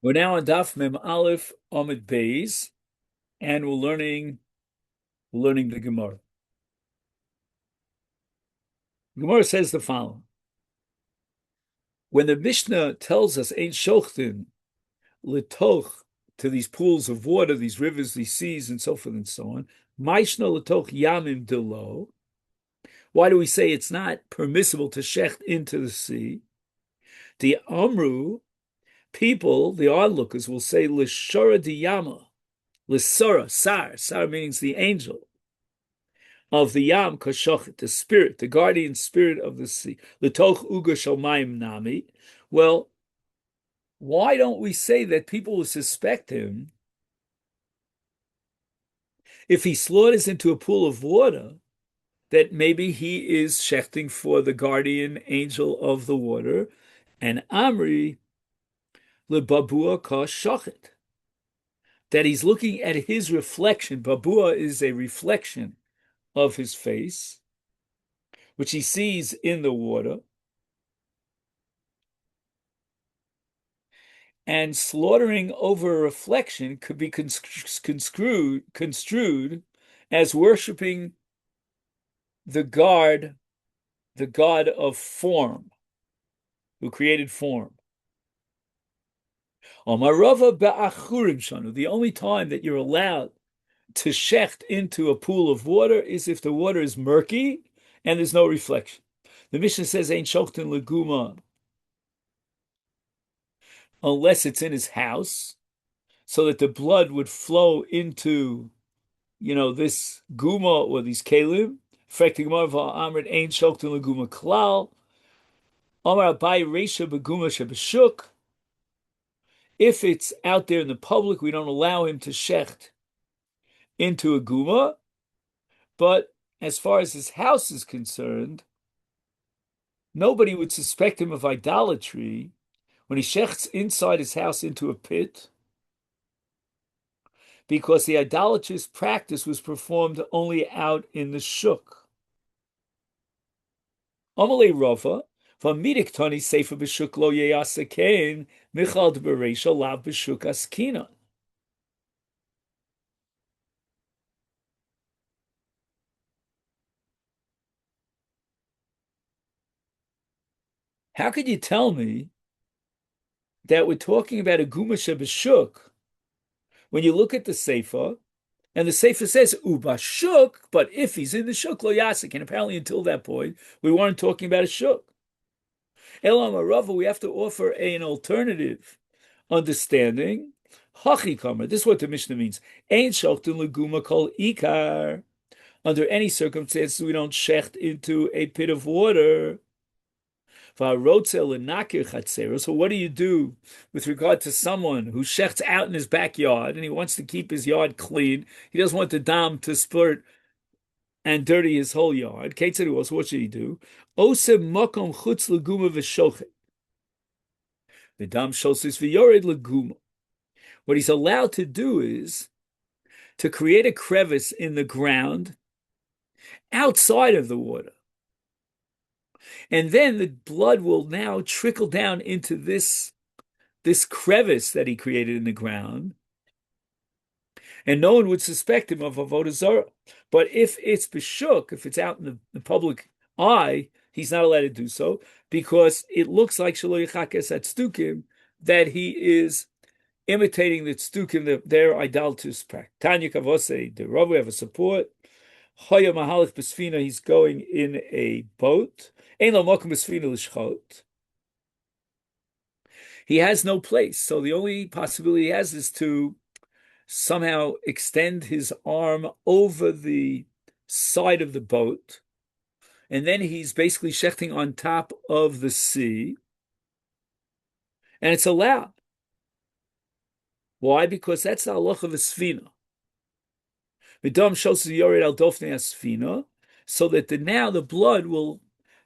We're now on Daf Mem Aleph Amid Beis, and we're learning the Gemara. The Gemara says the following: when the Mishnah tells us Ein Shochtin Litoch to these pools of water, these rivers, these seas, and so forth and so on, Maishna Litoch Yamim Delo. Why do we say it's not permissible to shecht into the sea? The Amru people, the onlookers, will say Lishara Diyama. L'sara, sar means the angel of the yam kashochet, the spirit, the guardian spirit of the sea. L'toch uga shalmayim nami. Well, why don't we say that people will suspect him if he slaughters into a pool of water, that maybe he is shechting for the guardian angel of the water, and Amri lebabua kashochet, that he's looking at his reflection. Babua is a reflection of his face, which he sees in the water, and slaughtering over a reflection could be construed as worshiping the god of form, who created form. The only time that you're allowed to shecht into a pool of water is if the water is murky and there's no reflection. The Mishnah says, Ein shochten leguma, unless it's in his house, so that the blood would flow into, this guma or these kelim. Ein shochten leguma klal. Amar Abai reisha beguma shebeshuk. If it's out there in the public, we don't allow him to shecht into a guma, but as far as his house is concerned, nobody would suspect him of idolatry when he shechts inside his house into a pit, because the idolatrous practice was performed only out in the shuk. Amalei Rava, v'amidik tani sefer b'shuk lo yeyasekein michal d'bereisha lav b'shuk askina. How could you tell me that we're talking about a guma shebeshuk when you look at the sefer, and the sefer says ubashuk, but if he's in the shuk lo yasik, and apparently until that point we weren't talking about a shuk. Elam Arava, we have to offer an alternative understanding. Hachikamer, this is what the Mishnah means. Ein shochtun leguma kol ikar. Under any circumstances, we don't shecht into a pit of water. So what do you do with regard to someone who shechts out in his backyard and he wants to keep his yard clean? He doesn't want the dam to spurt and dirty his whole yard. So what should he do? What he's allowed to do is to create a crevice in the ground outside of the water. And then the blood will now trickle down into this crevice that he created in the ground, and no one would suspect him of avodah zarah. But if it's b'shuk, if it's out in the public eye, he's not allowed to do so, because it looks like shelo yichakes at tzdukim, that he is imitating the tzdukim, their idolatrous practice. Tanya Kavose, the Rav, we have a support. Hoya Mahalach Besfina, he's going in a boat. Ein lo mokum besfina l'shchot. He has no place, so the only possibility he has is to somehow extend his arm over the side of the boat, and then he's basically shechting on top of the sea, and it's allowed. Why? Because that's the halach of a sfina. So that now the blood will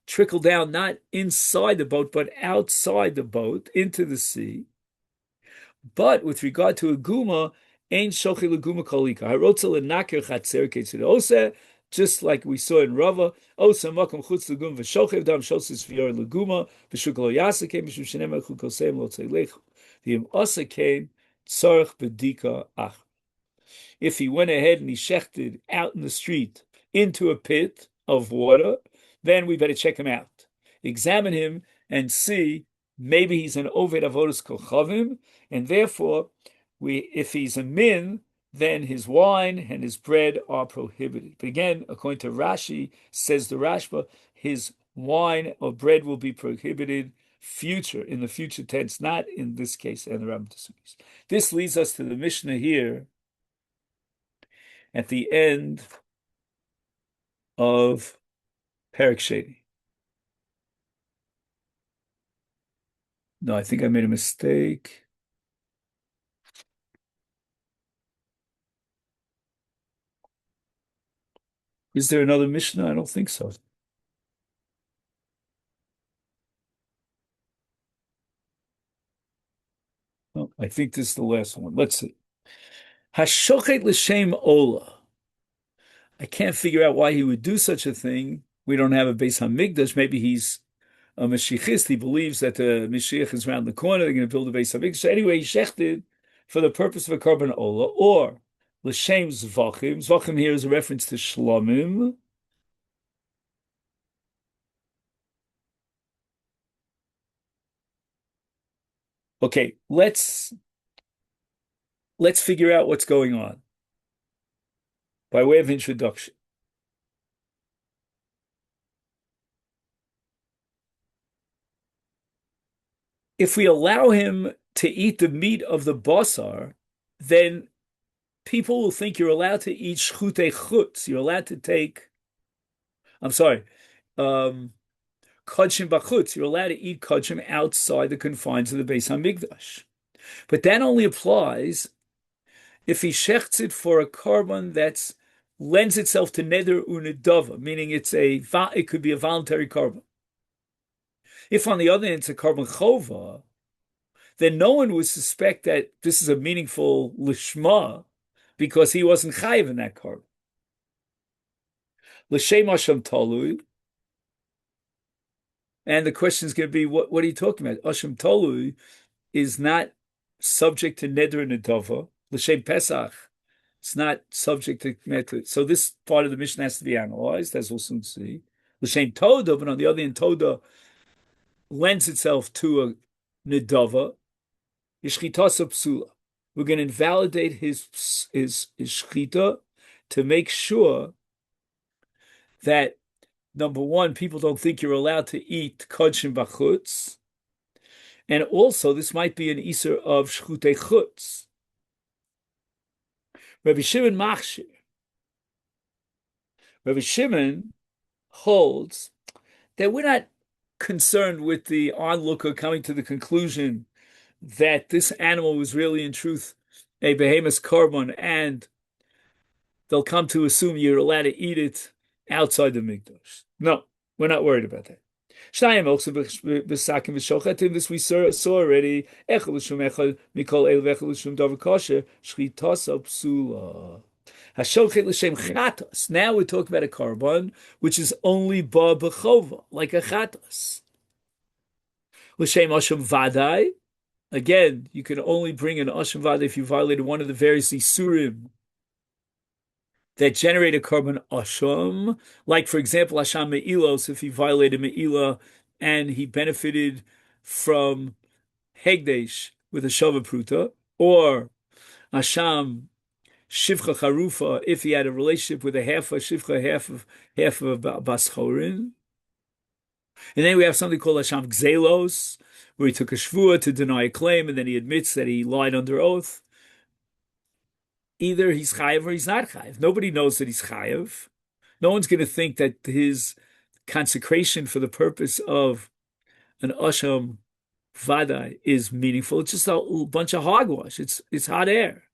trickle down not inside the boat, but outside the boat into the sea. But with regard to a guma, ein shochi leguma kolika. Harotza lenaker chatzer ketzidose, just like we saw in Rava, Osa Makom Chutz Legum V'Shochev Dam Shosis V'Yor Leguma V'Shuk Lo Yasa Came Mishum Shenem Echu Kosem Lo Tzeilechu. The Osa came Tzarech Bedika Ach. If he went ahead and he shechted out in the street into a pit of water, then we better check him out, examine him, and see maybe he's an Oved Avodas Kochavim, and therefore, if he's a min, then his wine and his bread are prohibited. But again, according to Rashi, says the Rashba, his wine or bread will be prohibited in the future tense, not in this case, and the Rambam disagrees. This leads us to the Mishnah here at the end of Perek Sheni. No, I think I made a mistake. Is there another Mishnah? I don't think so. No, I think this is the last one. Let's see. Hashochet l'shem ola. I can't figure out why he would do such a thing. We don't have a Beis Hamikdash. Maybe he's a Mashiachist. He believes that the Mashiach is around the corner. They're going to build a Beis Hamikdash. So anyway, he shechted for the purpose of a korban ola, or l'shem zvachim. Zvachim here is a reference to shlomim. Okay, let's figure out what's going on by way of introduction. If we allow him to eat the meat of the basar, then people will think you're allowed to eat shchutei chutz. You're allowed to take, I'm sorry, kodshim bachutz. You're allowed to eat kodshim outside the confines of the Beis Hamikdash. But that only applies if he shechts it for a korban that lends itself to neder unedava, meaning it could be a voluntary korban. If, on the other hand, it's a korban chova, then no one would suspect that this is a meaningful lishma because he wasn't chayiv in that korban. L'shem asham talui, and the question is going to be, what are you talking about? Asham talui is not subject to neder nedava. L'shem pesach, it's not subject to metrit. So this part of the mission has to be analyzed, as we'll soon see. L'shem toda, but on the other hand, toda lends itself to a nedava. Yishchitasa psula. We're going to invalidate his shchita to make sure that, number one, people don't think you're allowed to eat kodshim bachutz, and also this might be an iser of shchutei chutz. Rabbi Shimon machshir. Rabbi Shimon holds that we're not concerned with the onlooker coming to the conclusion that this animal was really, in truth, a behemoth korban, and they'll come to assume you're allowed to eat it outside the mikdash. No, we're not worried about that. This we saw already. Now we're talking about a korban which is only ba b'chova, like a chatas. L'shem asham vadai. Again, you can only bring an asham vadai if you violated one of the various isurim that generate a korban asham. Like, for example, asham me'ilos, if he violated me'ilah and he benefited from hegdesh with a shava pruta, or asham shivcha charufa, if he had a relationship with a half of shivcha, half of baschorin. And then we have something called Hasham Gzelos, where he took a shvua to deny a claim, and then he admits that he lied under oath. Either he's chayav or he's not chayav. Nobody knows that he's chayav. No one's going to think that his consecration for the purpose of an asham vadai is meaningful. It's just a bunch of hogwash. It's hot air.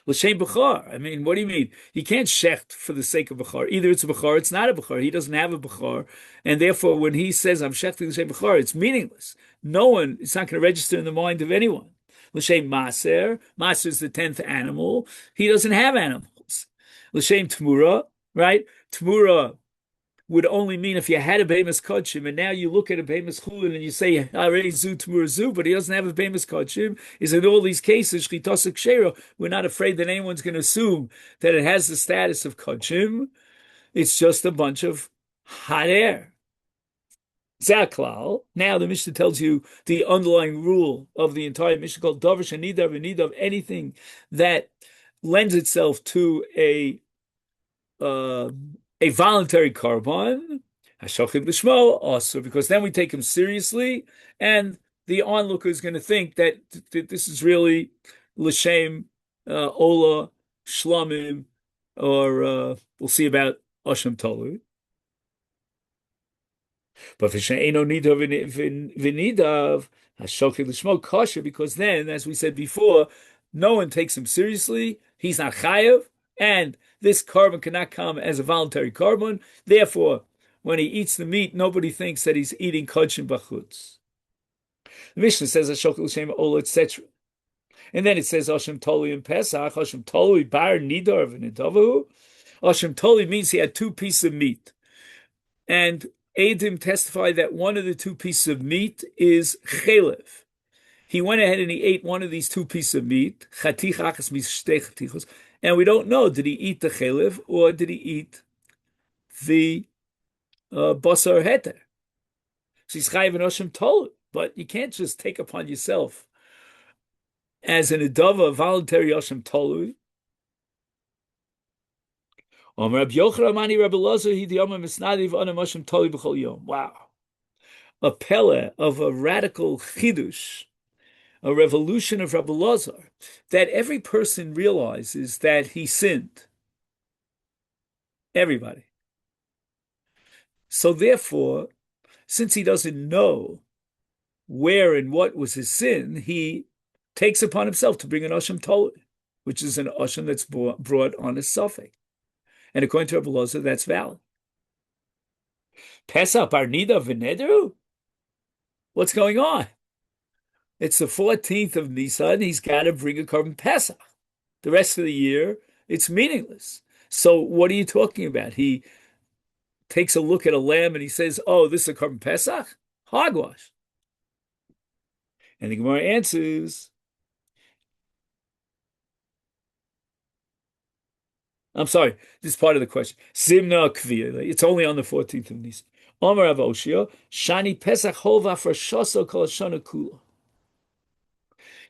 L'shem b'char. I mean, what do you mean? He can't shecht for the sake of b'char. Either it's a b'char, it's not a b'char. He doesn't have a b'char, and therefore, when he says I'm shechting l'shem b'char, it's meaningless. It's not going to register in the mind of anyone. L'shem maser. Maser is the 10th animal. He doesn't have animals. L'shem tmura. right? Tmura would only mean if you had a bemis kodshim, and now you look at a bemis chulin and you say harei zu tmur zu, but he doesn't have a bemis kodshim. Is in all these cases shchitosik shero? We're not afraid that anyone's going to assume that it has the status of kodshim. It's just a bunch of hot air. Zaklal. Now the Mishnah tells you the underlying rule of the entire Mishnah called davar shenidav v'nidav, anything that lends itself to a voluntary carbon, Hashachim Lishmo also, because then we take him seriously, and the onlooker is going to think that this is really L'Shem, Ola, Shlamim, or we'll see about Oshem Tolu. But V'she'eno Nidav V'nidav, Hashachim Lishmo kosher, because then, as we said before, no one takes him seriously, he's not chayav, and this carbon cannot come as a voluntary carbon. Therefore, when he eats the meat, nobody thinks that he's eating kodshim bachutz. The Mishnah says Hashokil Shem Ola, etc. And then it says Oshem Toli in Pesach, Oshem Toli Bar Nidar V'Nidavahu. Oshem Toli means he had two pieces of meat. And Eidim testify that one of the two pieces of meat is chelev. He went ahead and he ate one of these two pieces of meat, and we don't know, did he eat the chelev or did he eat the basar heter? So he's chayiv and Oshem Tolu, but you can't just take upon yourself as an adava voluntary Oshem Tolu. Wow. A pele of a radical chidush, a revolution of Rabbi Lazar, that every person realizes that he sinned. Everybody. So therefore, since he doesn't know where and what was his sin, he takes upon himself to bring an Oshem Tolu, which is an Oshem that's brought on a suffix. And according to Rabbi Lazar, that's valid. Pesach Bar Nida V'Nederu? What's going on? It's the 14th of Nisan. He's got to bring a carbon Pesach. The rest of the year, it's meaningless. So what are you talking about? He takes a look at a lamb and he says, oh, this is a carbon Pesach? Hogwash. And the Gemara answers, I'm sorry, this is part of the question. Zimna Kvir, it's only on the 14th of Nisan. Omer Rav Oshia, Shani Pesach Hova Frashoso Kol Shana Kula.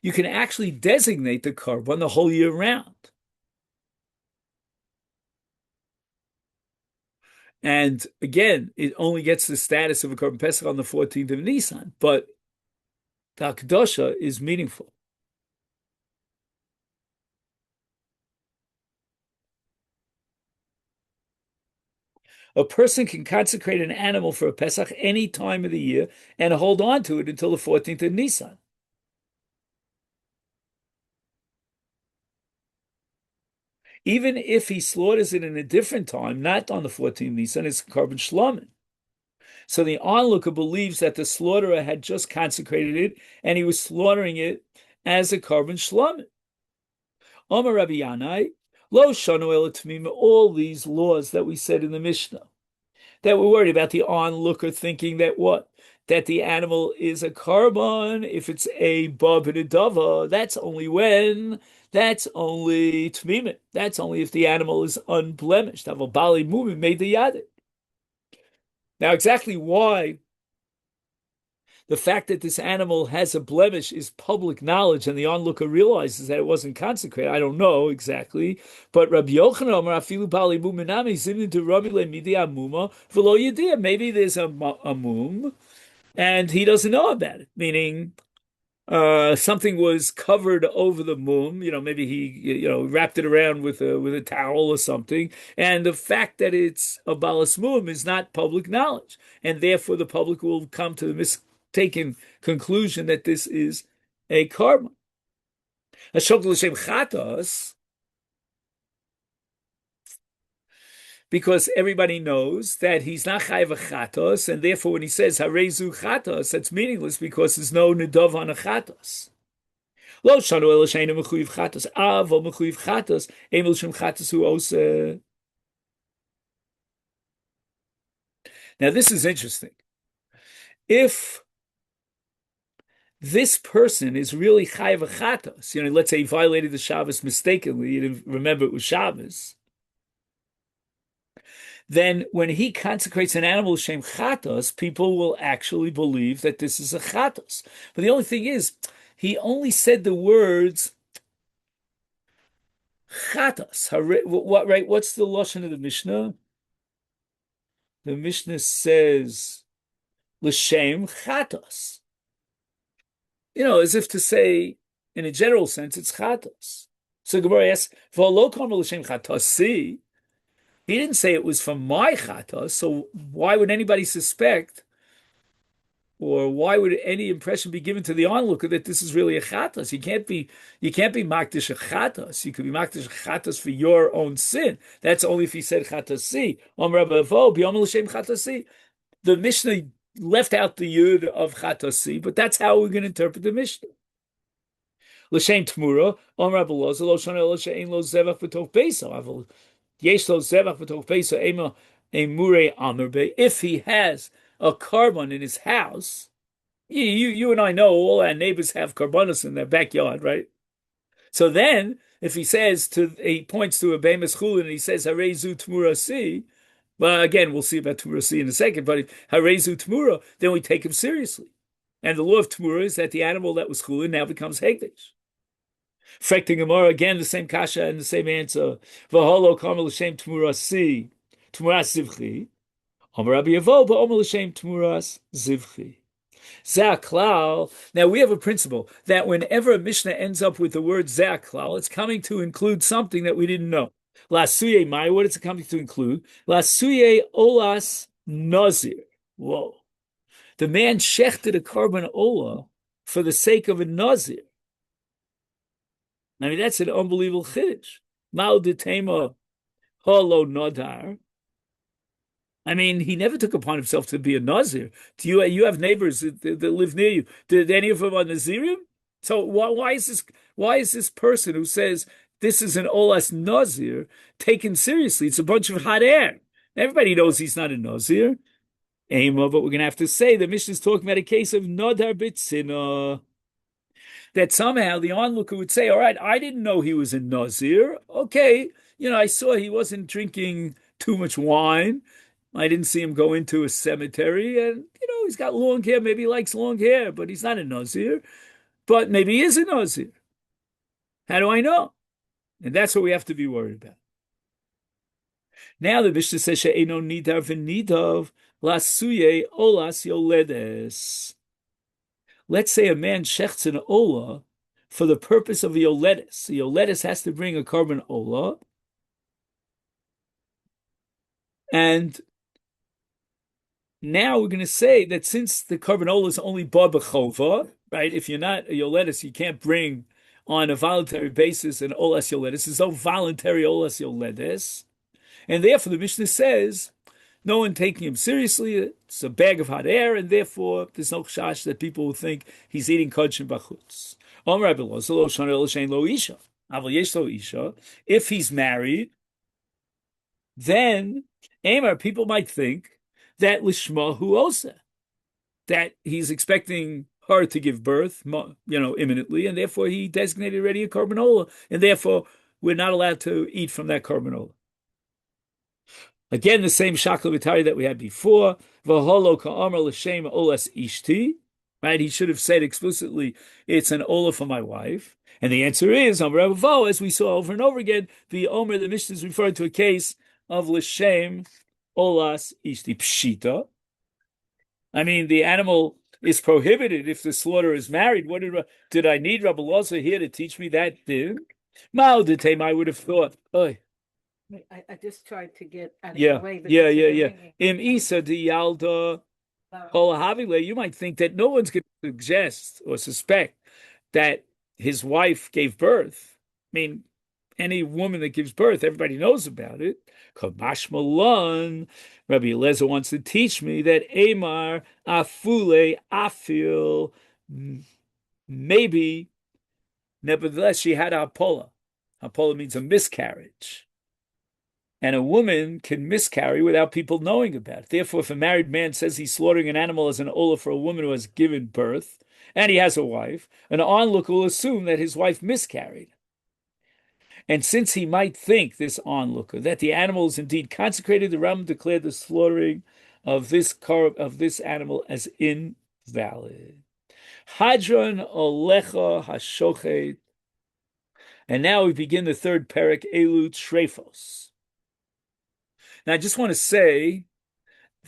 You can actually designate the carbon the whole year round. And again, it only gets the status of a carbon Pesach on the 14th of Nisan, but the Hakdosha is meaningful. A person can consecrate an animal for a Pesach any time of the year and hold on to it until the 14th of Nisan. Even if he slaughters it in a different time, not on the 14th of Nisan, it's carbon shlomin. So the onlooker believes that the slaughterer had just consecrated it and he was slaughtering it as a carbon shlomin. Omer Rabbi Yanai, Lo shanu el tmima, all these laws that we said in the Mishnah, that we're worried about the onlooker thinking that what? That the animal is a carbon, if it's a bab and a dava, that's only tmimit. That's only if the animal is unblemished. Aval bali mumim made the yadit. Now, exactly why the fact that this animal has a blemish is public knowledge and the onlooker realizes that it wasn't consecrated, I don't know exactly. But Rabbi Yochanan, afilu bali muminami zimnin to Rabbi lemidi amuma v'lo yediyah. Maybe there's a mum and he doesn't know about it, meaning something was covered over the mum, maybe he, wrapped it around with a towel or something. And the fact that it's a balas mum is not public knowledge. And therefore the public will come to the mistaken conclusion that this is a carbon. Because everybody knows that he's not chayav a chatos, and therefore when he says harezu chatos, that's meaningless because there's no nedav on a chatos. Lo shanu el sheinu mechuyev chatos, avo mechuyev chatos, emel shem chatos hu ose. Now, this is interesting. If this person is really chayav chatos, let's say he violated the Shabbos mistakenly, he didn't remember it was Shabbos, then when he consecrates an animal shem chatos, people will actually believe that this is a chatos. But the only thing is, he only said the words chatos. What, right? What's the lashon of the Mishnah? The Mishnah says l'shem chatos. As if to say, in a general sense, it's chatos. So Gemara asks, "V'lo kamer l'shem chatasi." He didn't say it was from my chatos, so why would anybody suspect, or why would any impression be given to the onlooker that this is really a chatos? You can't be makdish a chatos. You could be makdish a chatos for your own sin. That's only if he said chatasi. The Mishnah left out the yud of chatasi, but that's how we're going to interpret the Mishnah. L'shem tmura, Rabbi Loza, lo shana lo she'ein lo zevach b'tov beisa. Yesh lo zevach b'tov beisa ema emure amerbe. If he has a carbon in his house, you and I know all our neighbors have carbonos in their backyard, right? So then, if he points to a bemis chulin and he says harezu tmura si, well, again, we'll see about tmura si in a second, but harezu tmura, then we take him seriously. And the law of tmura is that the animal that was chulin now becomes hegdish. Frekting Gemara, again, the same kasha and the same answer. V'holo kamer l'shem tmura si, tmura zivchi. Omer Rabbi Yevo, ba'omer l'shem tmuras zivchi. Zeh. Now we have a principle that whenever a Mishnah ends up with the word zeh, it's coming to include something that we didn't know. Lasuye mai, what is it coming to include? Lasuye olas nazir. Whoa. The man shechted a carbon ola for the sake of a nazir. I mean, that's an unbelievable chiddush. Ma'u detema holo nodar. I mean, he never took upon himself to be a nazir. You have neighbors that live near you. Did any of them are nazirim? So why is this person who says this is an olas nazir taken seriously? It's a bunch of hot air. Everybody knows he's not a nazir. But we're going to have to say the Mishnah is talking about a case of nodar bitzina. That somehow the onlooker would say, all right, I didn't know he was a nazir. Okay, I saw he wasn't drinking too much wine. I didn't see him go into a cemetery, and he's got long hair. Maybe he likes long hair, but he's not a nazir. But maybe he is a nazir. How do I know? And that's what we have to be worried about. Now the Mishnah says, "She'eno nidar v'nidav lasuye olas yoledes." Let's say a man shechts an ola for the purpose of a yoledes. The yoledes has to bring a carbon ola, and now we're going to say that since the carbon ola is only ba b'chova, right? If you're not a yoledes, you can't bring on a voluntary basis an olas yoledes. There's no voluntary olas yoledes, and therefore the Mishnah says no one taking him seriously. It's a bag of hot air, and therefore there's no chash that people will think he's eating kodesh bachutz. If he's married, then people might think that lishma hu osa, that he's expecting her to give birth, imminently, and therefore he designated already a carbanola, and therefore we're not allowed to eat from that carbanola. Again, the same shakla v'tari that we had before. V'holo ka'amar l'shem olas ishti. Right? He should have said explicitly, it's an ola for my wife. And the answer is, as we saw over and over again, the Mishnah is referring to a case of l'shem olas ishti pshita. I mean, the animal is prohibited if the slaughter is married. What did I need Rabbi Loza here to teach me that thing? Ma'oditem, I would have thought. Oy. I just tried to get out of the way. Yeah. Im Isa di Yalda Holahavile, you might think that no one's going to suggest or suspect that his wife gave birth. I mean, any woman that gives birth, everybody knows about it. Kamash Malan, Rabbi Eliezer wants to teach me that Amar Afule Afil, maybe, nevertheless, she had a Apola. Apola means a miscarriage. And a woman can miscarry without people knowing about it. Therefore, if a married man says he's slaughtering an animal as an olah for a woman who has given birth, and he has a wife, an onlooker will assume that his wife miscarried. And since he might think, this onlooker, that the animal is indeed consecrated, the Rambam declared the slaughtering of this animal as invalid. Hadron olecha hashochet. And now we begin the third parak, Elu Trefos. Now, I just want to say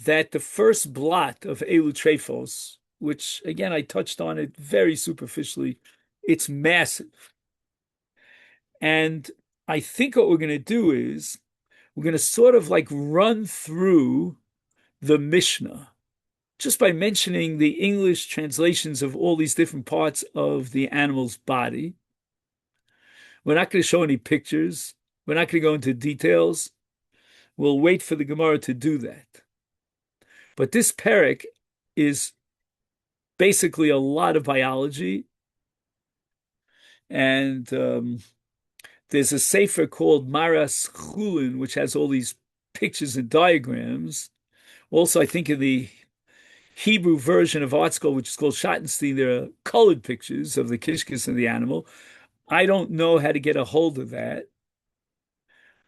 that the first blot of Elu Trefos, which again I touched on it very superficially, it's massive. And I think what we're going to do is we're going to sort of like run through the Mishnah just by mentioning the English translations of all these different parts of the animal's body. We're not going to show any pictures. We're not going to go into details. We'll wait for the Gemara to do that. But this parak is basically a lot of biology. And there's a sefer called Maras Chullin, which has all these pictures and diagrams. Also, I think in the Hebrew version of ArtScroll, which is called Schottenstein, there are colored pictures of the kishkis and the animal. I don't know how to get a hold of that,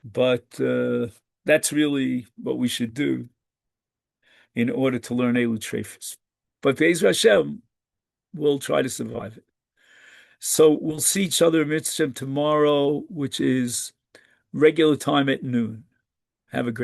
but that's really what we should do in order to learn Elu Trefus. But Be'ezra Hashem, we'll try to survive it. So we'll see each other in Mitzvah tomorrow, which is regular time at noon. Have a great day.